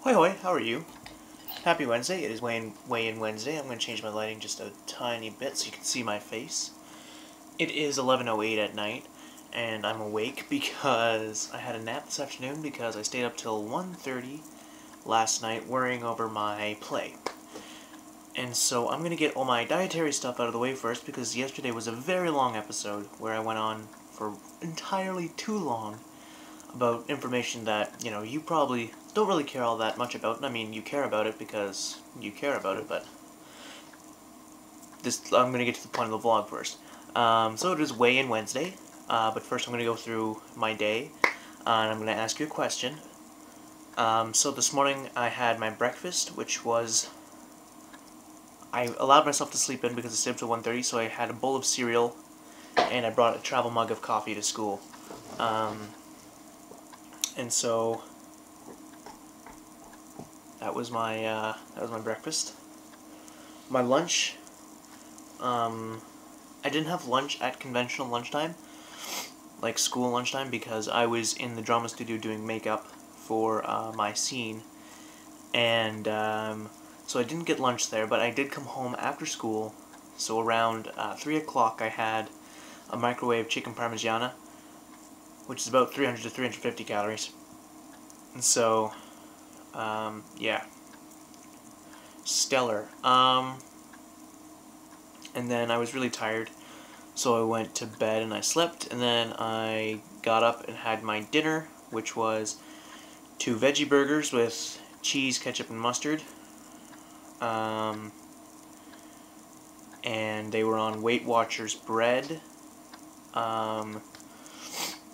Hoi hoi, how are you? Happy Wednesday, it is weigh-in Wednesday. I'm going to change my lighting just a tiny bit so you can see my face. It is 11:08 at night, and I'm awake because I had a nap this afternoon because I stayed up till 1:30 last night worrying over my play. And so I'm going to get all my dietary stuff out of the way first because yesterday was a very long episode where I went on for entirely too long about information that, you probably don't really care all that much about. I mean, you care about it because you care about it, but I'm going to get to the point of the vlog first. So it is weigh-in Wednesday, but first I'm going to go through my day, and I'm going to ask you a question. So this morning I had my breakfast, which was... I allowed myself to sleep in because I stayed up till 1:30, so I had a bowl of cereal, and I brought a travel mug of coffee to school. And so that was my breakfast. My lunch, I didn't have lunch at conventional lunchtime, like school lunchtime, because I was in the drama studio doing makeup for my scene, and so I didn't get lunch there, but I did come home after school, so around 3 o'clock I had a microwave chicken parmigiana, which is about 300 to 350 calories. And so, yeah. Stellar. And then I was really tired, so I went to bed and I slept, and then I got up and had my dinner, which was 2 veggie burgers with cheese, ketchup, and mustard. And they were on Weight Watchers bread.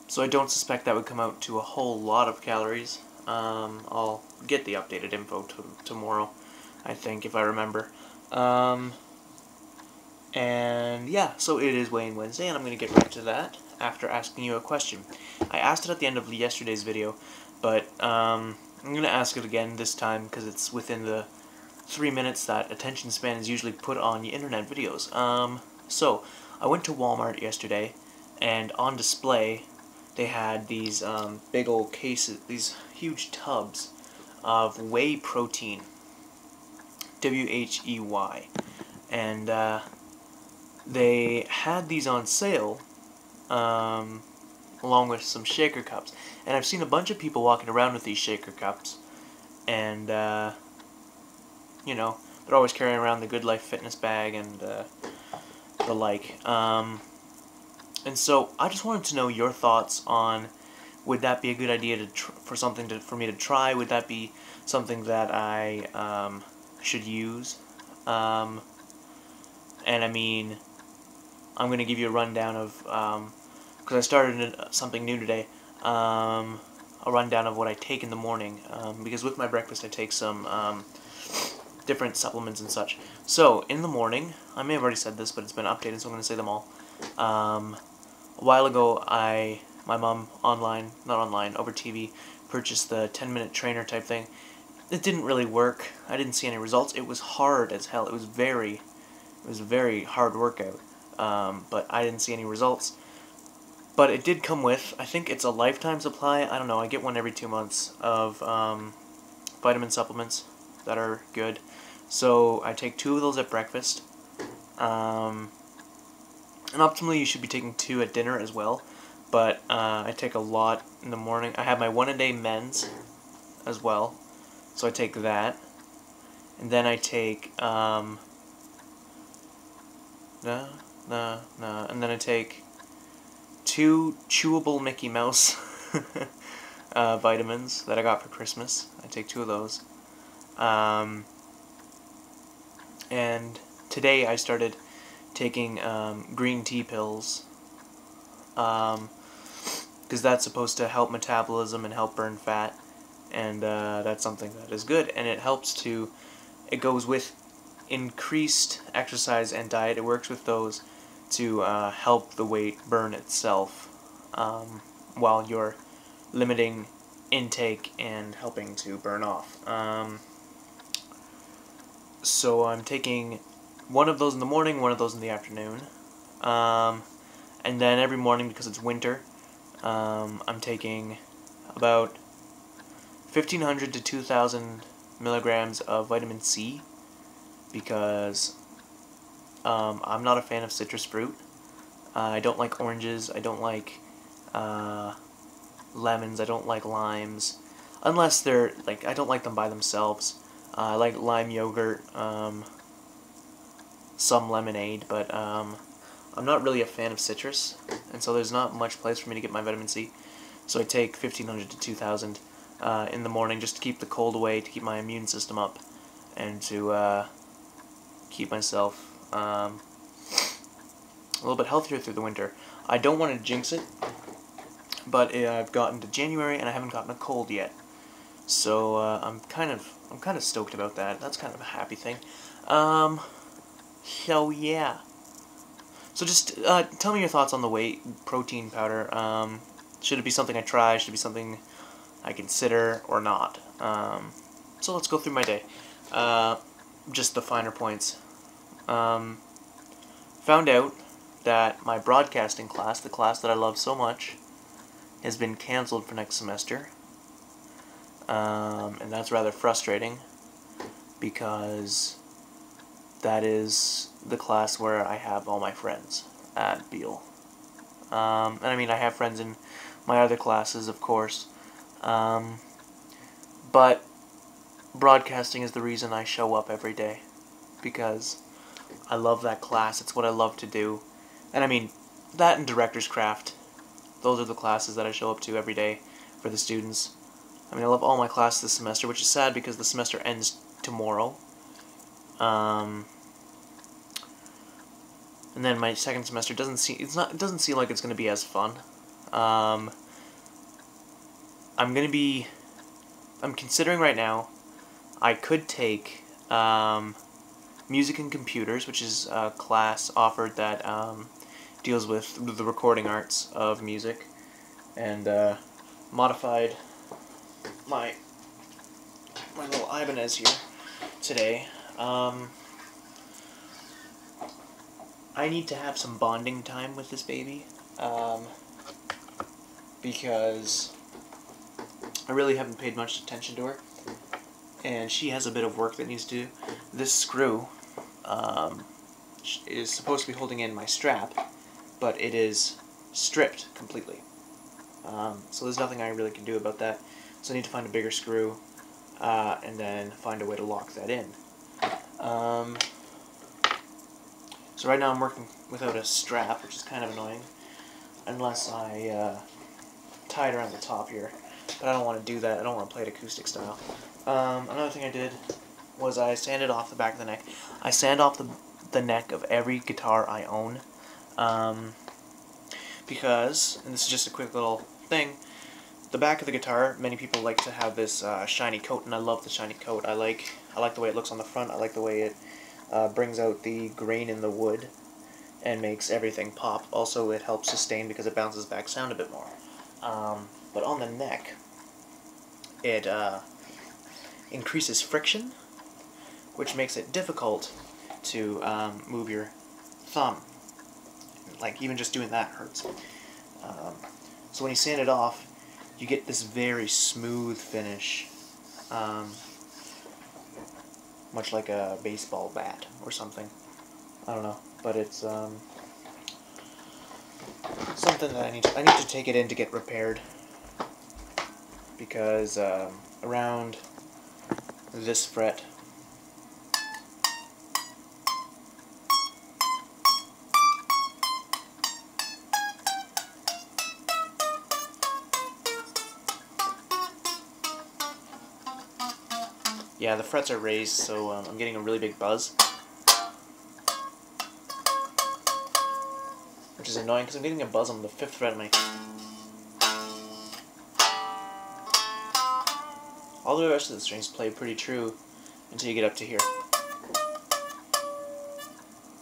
So I don't suspect that would come out to a whole lot of calories. I'll get the updated info tomorrow, I think, if I remember. And yeah, so it is weigh-in Wednesday, and I'm going to get right to that after asking you a question. I asked it at the end of yesterday's video, but I'm going to ask it again this time because it's within the 3 minutes that attention span is usually put on internet videos. So, I went to Walmart yesterday, and on display they had these big old cases, these huge tubs of whey protein, W-H-E-Y, and they had these on sale, along with some shaker cups. And I've seen a bunch of people walking around with these shaker cups, and, they're always carrying around the Good Life fitness bag and, the like. And so, I just wanted to know your thoughts on, would that be a good idea for me to try? Would that be something that I, should use? And I mean... I'm going to give you a rundown of, because I started something new today, a rundown of what I take in the morning, because with my breakfast I take some different supplements and such. So, in the morning, I may have already said this, but it's been updated, so I'm going to say them all. A while ago, my mom over TV, purchased the 10-minute trainer type thing. It didn't really work. I didn't see any results. It was hard as hell. It was a very hard workout. But I didn't see any results. But it did come with, I think it's a lifetime supply, I don't know, I get one every 2 months of vitamin supplements that are good. So I take 2 of those at breakfast. And optimally you should be taking 2 at dinner as well. But I take a lot in the morning. I have my 1-a-day men's as well. So I take that. And then I take, and then I take 2 chewable Mickey Mouse vitamins that I got for Christmas. I take 2 of those. And today I started taking green tea pills, because that's supposed to help metabolism and help burn fat, and that's something that is good, and it goes with increased exercise and diet. It works with those to help the weight burn itself, while you're limiting intake and helping to burn off. So I'm taking 1 of those in the morning, 1 of those in the afternoon, and then every morning, because it's winter, I'm taking about 1,500 to 2,000 milligrams of vitamin C, because I'm not a fan of citrus fruit. I don't like oranges, I don't like lemons, I don't like limes, unless they're, like, I don't like them by themselves. I like lime yogurt, some lemonade, but I'm not really a fan of citrus, and so there's not much place for me to get my vitamin C. So I take 1,500 to 2,000 in the morning just to keep the cold away, to keep my immune system up, and to keep myself a little bit healthier through the winter. I don't want to jinx it, but I've gotten to January and I haven't gotten a cold yet, so I'm kind of stoked about that. That's kind of a happy thing. So yeah. So just tell me your thoughts on the whey protein powder. Should it be something I try? Should it be something I consider or not? So let's go through my day. Just the finer points. Found out that my broadcasting class, the class that I love so much, has been canceled for next semester. And that's rather frustrating, because that is the class where I have all my friends at Beale. And I mean, I have friends in my other classes, of course. But broadcasting is the reason I show up every day, because I love that class. It's what I love to do. And I mean, that and director's craft. Those are the classes that I show up to every day for the students. I mean, I love all my classes this semester, which is sad because the semester ends tomorrow. And then my second semester it doesn't seem like it's going to be as fun. I'm considering right now, I could take Music and Computers, which is a class offered that deals with the recording arts of music, and modified my little Ibanez here today. I need to have some bonding time with this baby, because I really haven't paid much attention to her, and she has a bit of work that needs to do. This screw is supposed to be holding in my strap, but it is stripped completely. So there's nothing I really can do about that. So I need to find a bigger screw, and then find a way to lock that in. So right now I'm working without a strap, which is kind of annoying, unless I tie it around the top here. But I don't want to do that. I don't want to play it acoustic style. Another thing I did was I sanded off the back of the neck. I sand off the neck of every guitar I own, because, and this is just a quick little thing, the back of the guitar, many people like to have this shiny coat, and I love the shiny coat. I like the way it looks on the front. I like the way it brings out the grain in the wood and makes everything pop. Also, it helps sustain because it bounces back sound a bit more. But on the neck, it increases friction, which makes it difficult to move your thumb. Like, even just doing that hurts. So when you sand it off, you get this very smooth finish, much like a baseball bat or something. I don't know, but it's something that I need to take it in to get repaired, because around this fret, yeah, the frets are raised, so I'm getting a really big buzz, which is annoying because I'm getting a buzz on the 5th fret of my... All the rest of the strings play pretty true until you get up to here.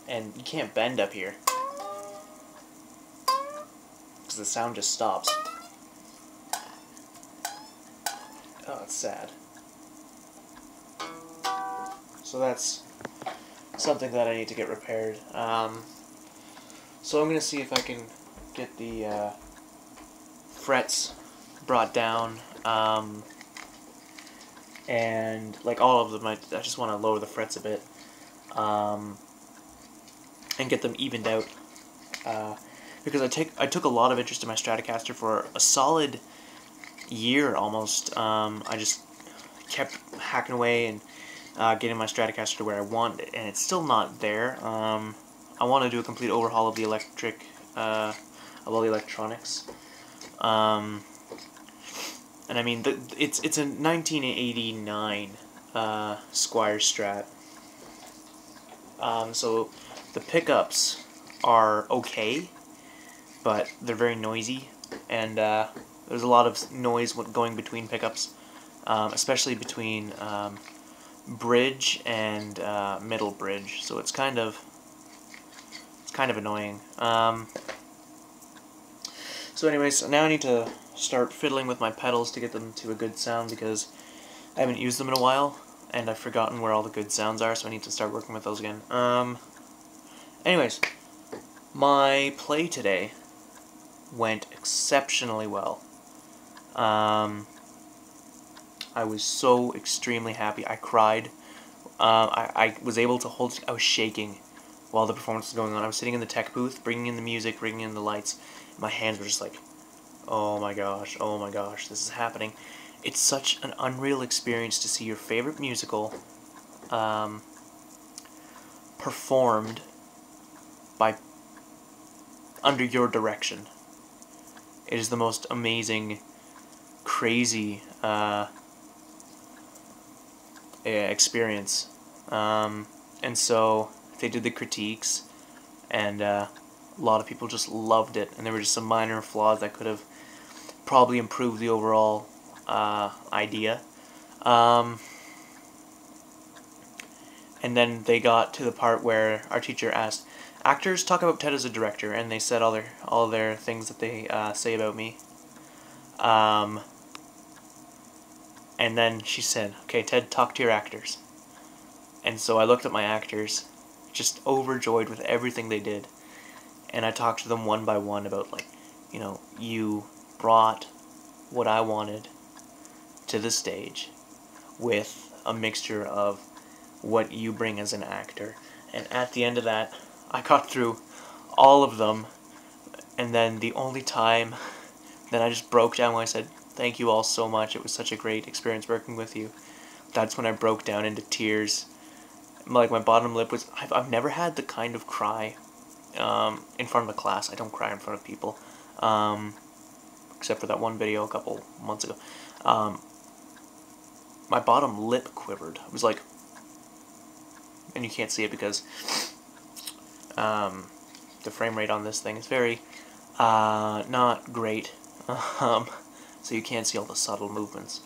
And you can't bend up here, because the sound just stops. Oh, it's sad. So that's something that I need to get repaired. So I'm going to see if I can get the frets brought down. and like all of them, I just want to lower the frets a bit, and get them evened out. Because I took a lot of interest in my Stratocaster for a solid year almost. I just kept hacking away and getting my Stratocaster to where I want it, and it's still not there. I want to do a complete overhaul of the of all the electronics. And I mean, it's a 1989 Squier Strat. So the pickups are okay, but they're very noisy, and there's a lot of noise going between pickups, especially between bridge and middle bridge. So it's kind of annoying. So anyways, now I need to start fiddling with my pedals to get them to a good sound, because I haven't used them in a while, and I've forgotten where all the good sounds are, so I need to start working with those again. Anyways, my play today went exceptionally well. I was so extremely happy. I cried. I was able to hold... I was shaking while the performance was going on. I was sitting in the tech booth, bringing in the music, bringing in the lights. My hands were just like, oh my gosh, this is happening. It's such an unreal experience to see your favorite musical performed under your direction. It is the most amazing, crazy experience. And so they did the critiques, and a lot of people just loved it, and there were just some minor flaws that could have probably improved the overall idea. And then they got to the part where our teacher asked, "Actors, talk about Ted as a director," and they said all their things that they say about me. And then she said, "Okay, Ted, talk to your actors." And so I looked at my actors, just overjoyed with everything they did, and I talked to them one by one about, like, you know, you brought what I wanted to the stage with a mixture of what you bring as an actor. And at the end of that, I got through all of them, and then the only time that I just broke down when I said, "Thank you all so much, it was such a great experience working with you," that's when I broke down into tears. Like, my bottom lip was... I've never had the kind of cry in front of a class. I don't cry in front of people, except for that one video a couple months ago. My bottom lip quivered. It was like... And you can't see it because the frame rate on this thing is very not great, so you can't see all the subtle movements.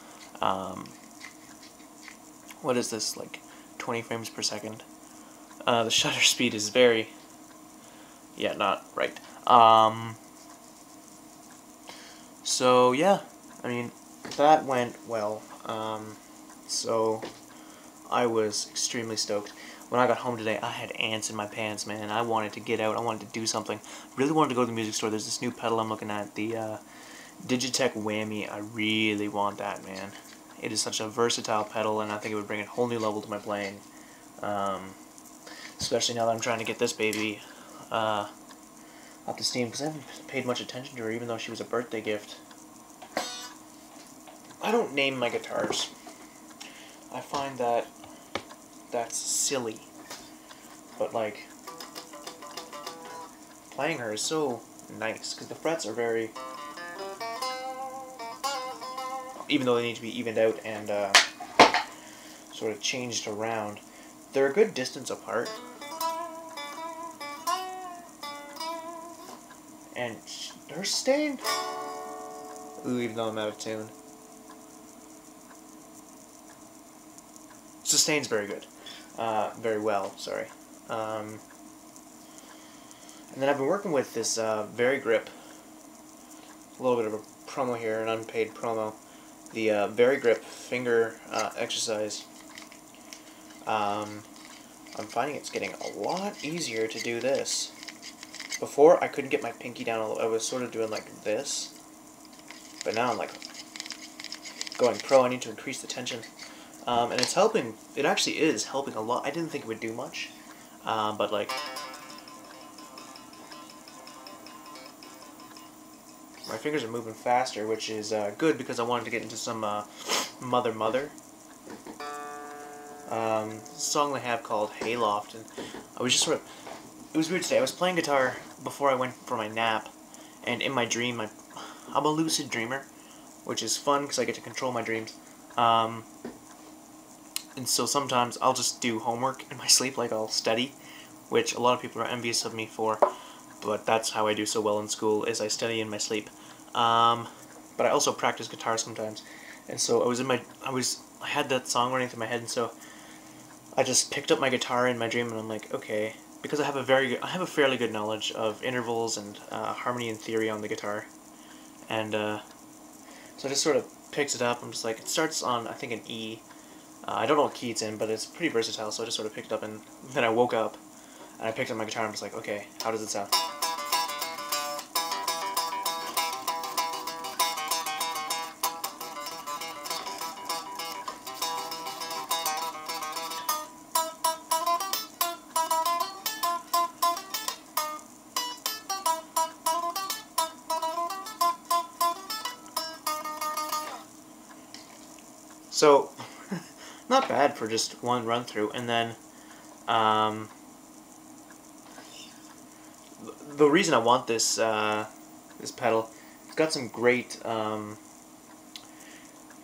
What is this, like 20 frames per second? The shutter speed is very... yeah, not right. So yeah, I mean, that went well. So I was extremely stoked. When I got home today, I had ants in my pants, man. I wanted to get out. I wanted to do something. Really wanted to go to the music store. There's this new pedal I'm looking at, the Digitech Whammy. I really want that, man. It is such a versatile pedal, and I think it would bring a whole new level to my playing. Especially now that I'm trying to get this baby up to steam, because I haven't paid much attention to her, even though she was a birthday gift. I don't name my guitars. I find that that's silly. But, like, playing her is so nice, because the frets are very... even though they need to be evened out and sort of changed around, they're a good distance apart. And her staying... ooh, even though I'm out of tune. Sustain's very good. Very well, sorry. And then I've been working with this Varigrip. A little bit of a promo here, an unpaid promo. The Varigrip finger exercise. I'm finding it's getting a lot easier to do this. Before, I couldn't get my pinky down. I was sort of doing like this. But now I'm like going pro. I need to increase the tension and it's helping. It actually is helping a lot. I didn't think it would do much, but like my fingers are moving faster, which is good because I wanted to get into some Mother Mother song they have called Hayloft, and I was just sort of. It was weird today. I was playing guitar before I went for my nap, and in my dream, I'm a lucid dreamer, which is fun because I get to control my dreams. And so sometimes I'll just do homework in my sleep, like I'll study, which a lot of people are envious of me for, but that's how I do so well in school, is I study in my sleep. But I also practice guitar sometimes, and so I had that song running through my head, and so I just picked up my guitar in my dream, and I'm like, okay, because I have a fairly good knowledge of intervals and harmony and theory on the guitar, and so I just sort of picked it up. I'm just like, it starts on, I think, an E. I don't know what key it's in, but it's pretty versatile, so I just sort of picked it up, and then I woke up, and I picked up my guitar, and I'm just like, okay, how does it sound? So, not bad for just one run through, and then the reason I want this this pedal, it's got some great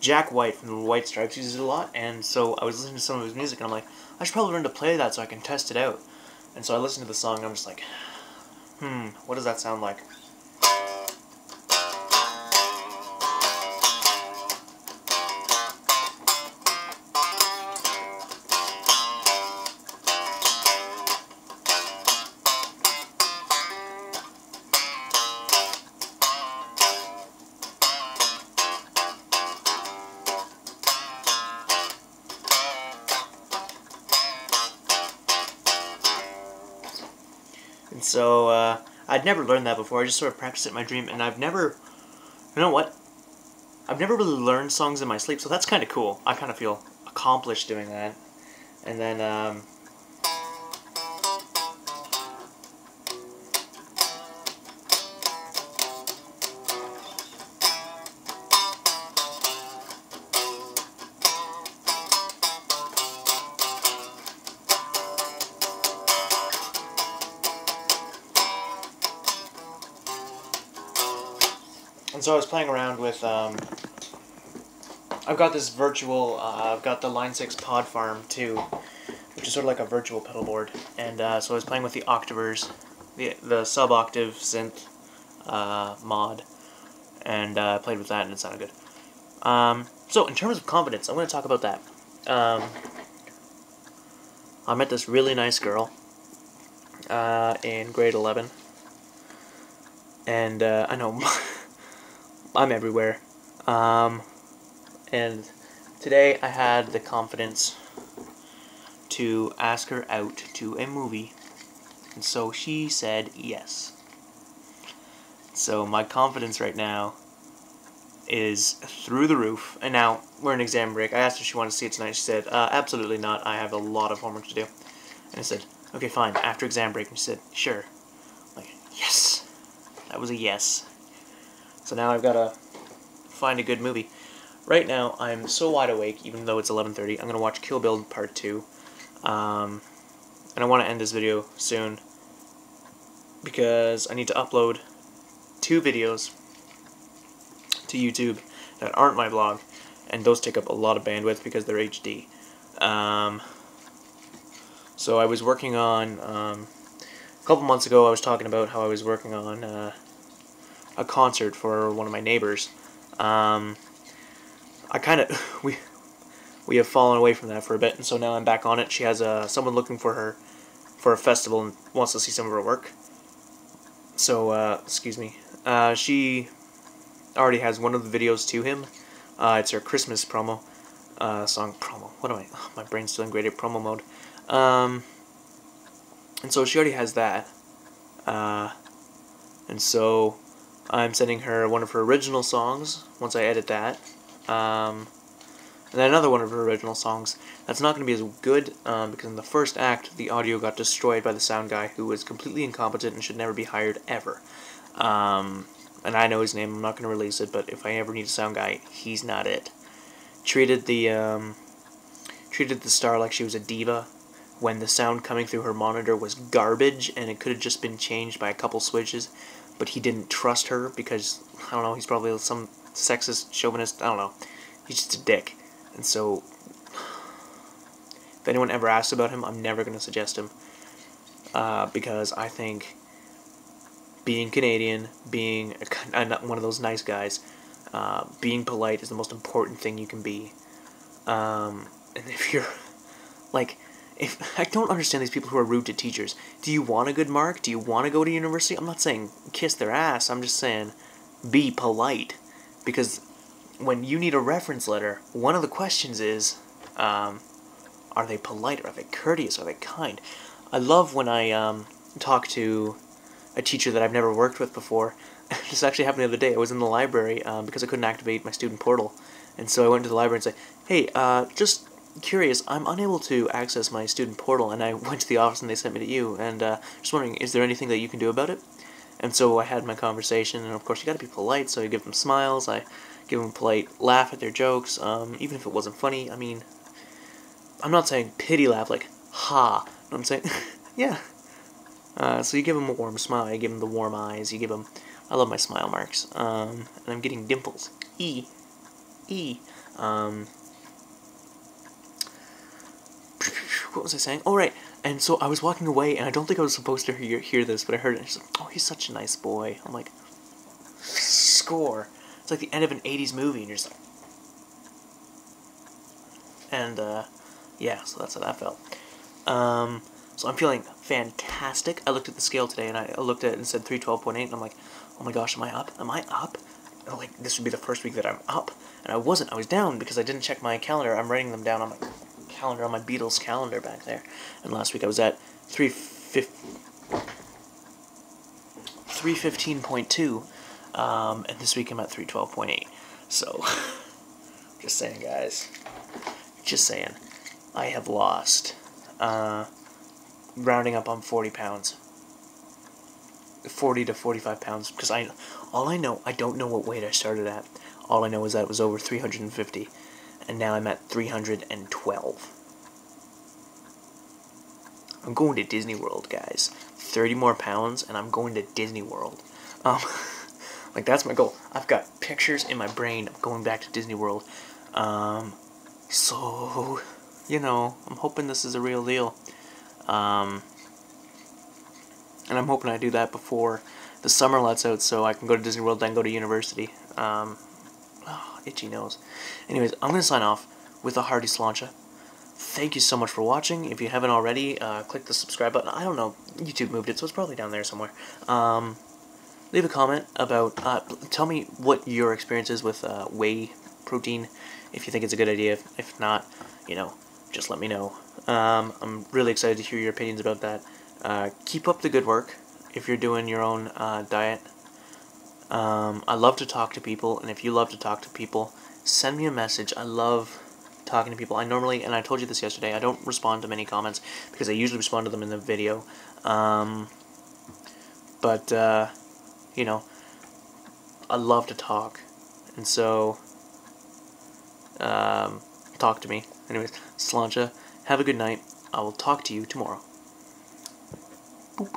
Jack White from the White Stripes uses it a lot, and so I was listening to some of his music, and I'm like, I should probably learn to play that so I can test it out. And so I listened to the song, and I'm just like, what does that sound like? And so, I'd never learned that before. I just sort of practiced it in my dream, and I've never, you know what? I've never really learned songs in my sleep, so that's kind of cool. I kind of feel accomplished doing that. And then, and so I was playing around with, I've got this virtual, I've got the Line 6 Pod Farm 2, which is sort of like a virtual pedal board, and so I was playing with the Octavers, the sub-octave synth mod, and I played with that and it sounded good. So in terms of confidence, I'm going to talk about that. I met this really nice girl in grade 11, and I know I'm everywhere. And today I had the confidence to ask her out to a movie, and so she said yes. So my confidence right now is through the roof, and now we're in exam break. I asked her if she wanted to see it tonight. She said, absolutely not, I have a lot of homework to do. And I said, okay, fine, after exam break. And she said, sure. I'm like, yes! That was a yes. So now I've got to find a good movie. Right now, I'm so wide awake, even though it's 11:30. I'm going to watch Kill Bill Part 2. And I want to end this video soon, because I need to upload 2 videos to YouTube that aren't my vlog, and those take up a lot of bandwidth because they're HD. So I was working on, a couple months ago I was talking about how I was working on a concert for one of my neighbors. I kind of, we have fallen away from that for a bit, and so now I'm back on it. She has someone looking for her for a festival and wants to see some of her work. So, excuse me. She already has one of the videos to him. It's her Christmas promo. Song promo. What am I? Oh, my brain's still in graded promo mode. And so she already has that. And so I'm sending her one of her original songs once I edit that. And then another one of her original songs that's not going to be as good because in the first act, the audio got destroyed by the sound guy who was completely incompetent and should never be hired ever. And I know his name, I'm not going to release it, but if I ever need a sound guy, he's not it. Treated the star like she was a diva when the sound coming through her monitor was garbage and it could have just been changed by a couple switches, but he didn't trust her because, I don't know, he's probably some sexist, chauvinist, I don't know. He's just a dick. And so, if anyone ever asks about him, I'm never going to suggest him. Because I think being Canadian, being one of those nice guys, being polite is the most important thing you can be. And if you're, like, I don't understand these people who are rude to teachers. Do you want a good mark? Do you want to go to university? I'm not saying kiss their ass. I'm just saying be polite. Because when you need a reference letter, one of the questions is, are they polite? Are they courteous? Are they kind? I love when I talk to a teacher that I've never worked with before. This actually happened the other day. I was in the library because I couldn't activate my student portal. And so I went to the library and said, hey, just curious, I'm unable to access my student portal. And I went to the office and they sent me to you. And just wondering, is there anything that you can do about it? And so I had my conversation, and of course you gotta be polite, so I give them smiles, I give them a polite laugh at their jokes, even if it wasn't funny. I mean, I'm not saying pity laugh, like, ha, no, I'm saying, yeah. So you give them a warm smile, you give them the warm eyes, you give them, I love my smile marks, and I'm getting dimples, what was I saying? Oh, right. And so I was walking away, and I don't think I was supposed to hear this, but I heard it. And she's like, oh, he's such a nice boy. I'm like, score. It's like the end of an 80s movie, and you're just like... And, yeah, so that's how that felt. So I'm feeling fantastic. I looked at the scale today, and I looked at it and said 312.8, and I'm like, oh my gosh, am I up? Am I up? And like, this would be the first week that I'm up. And I wasn't. I was down because I didn't check my calendar. I'm writing them down on my calendar, on my Beatles calendar back there. And last week I was at 315.2, and this week I'm at 312.8. So, just saying, guys. Just saying. I have lost, rounding up on 40 pounds. 40 to 45 pounds, because all I know, I don't know what weight I started at. All I know is that it was over 350, and now I'm at 312. I'm going to Disney World, guys. 30 more pounds, and I'm going to Disney World. Like, that's my goal. I've got pictures in my brain of going back to Disney World. So, you know, I'm hoping this is a real deal. And I'm hoping I do that before the summer lets out so I can go to Disney World, then go to university. Oh, itchy nose. Anyways, I'm going to sign off with a hearty sláinte. Thank you so much for watching. If you haven't already, click the subscribe button. I don't know, YouTube moved it, so it's probably down there somewhere. Leave a comment about, tell me what your experience is with whey protein, if you think it's a good idea. If not, you know, just let me know. I'm really excited to hear your opinions about that. Keep up the good work if you're doing your own diet. I love to talk to people, and if you love to talk to people, send me a message. I love talking to people. I normally, and I told you this yesterday, I don't respond to many comments because I usually respond to them in the video. You know, I love to talk, and so, talk to me. Anyways, sláinte, have a good night. I will talk to you tomorrow. Boop.